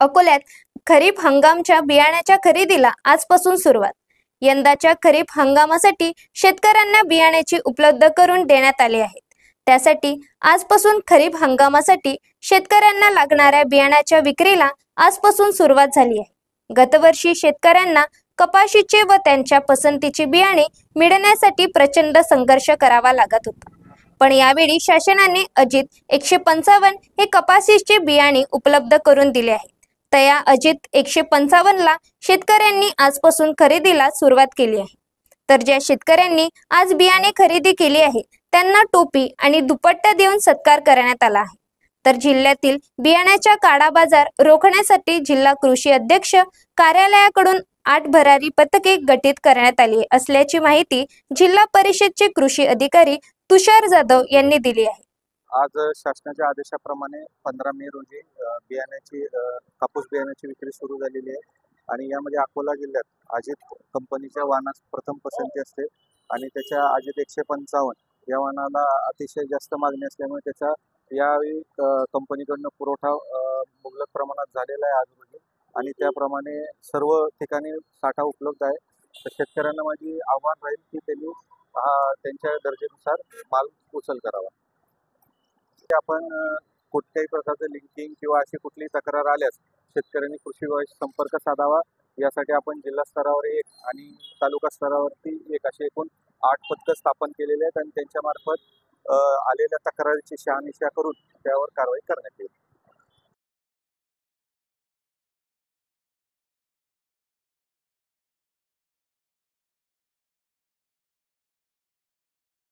अकोल्यात खरीप हंगामच्या बियाण्याच्या खरेदीला आजपासून सुरुवात। यंदाच्या खरीप हंगामासाठी शेतकऱ्यांना बियाण्याची उपलब्ध करून देण्यात आले आहे। त्यासाठी आजपासून खरीप हंगामासाठी शेतकऱ्यांना लागणाऱ्या बियाण्याच्या विक्रीला आजपासून सुरुवात झाली आहे। गतवर्षी शेतकऱ्यांना कपाशीचे व त्यांच्या पसंतीचे बियाणे मिळण्यासाठी प्रचंड संघर्ष करावा लागत होता, पण यावेळी शासनाने अजित 155 हे कपाशीचे बियाणे उपलब्ध करून दिले आहे। तया अजित 155 ला शेतकऱ्यांनी आजपासून खरेदीला सुरुवात केली आहे। तर ज्या शेतकऱ्यांनी आज बियाणे खरेदी केली आहे त्यांना टोपी आणि दुपट्टा देऊन सत्कार करण्यात आला आहे। तर जिल्ह्यातील बियाण्याचा काळा बाजार रोखण्यासाठी जिल्हा कृषी अध्यक्ष कार्यालयाकडून 8 भरारी पथके गठीत करण्यात आली असल्याची माहिती जिल्हा परिषदचे कृषी अधिकारी तुषार जाधव यांनी दिली आहे। आज शासनाच्या आदेशाप्रमाणे 15 मे रोजी कापूस बियाण्याची विक्री सुरू झालेली आहे आणि यामध्ये अकोला जिल्ह्यात अजित कंपनीच्या वाहनास प्रथम पसंती असते आणि त्याच्या अजित 155 या वाहनाला अतिशय जास्त मागणी असल्यामुळे त्याचा यावेळी कंपनीकडून पुरवठा मुबलक प्रमाणात झालेला आहे आज रोजी आणि त्याप्रमाणे सर्व ठिकाणी साठा उपलब्ध आहे। तर शेतकऱ्यांना माझी आव्हान राहील की त्यांनी त्यांच्या दर्जेनुसार माल उचल करावा। आपण कुठल्याही प्रकारचं लिंकिंग किंवा अशी कुठलीही तक्रार आल्यास शेतकऱ्यांनी कृषी विभागाशी संपर्क साधावा। यासाठी आपण जिल्हा स्तरावर 1 आणि तालुका स्तरावरती 1 असे एकूण 8 पथकं स्थापन केलेले आहेत आणि त्यांच्या मार्फत आलेल्या तक्रारीची शहानिशा करून त्यावर कारवाई करण्यात येईल।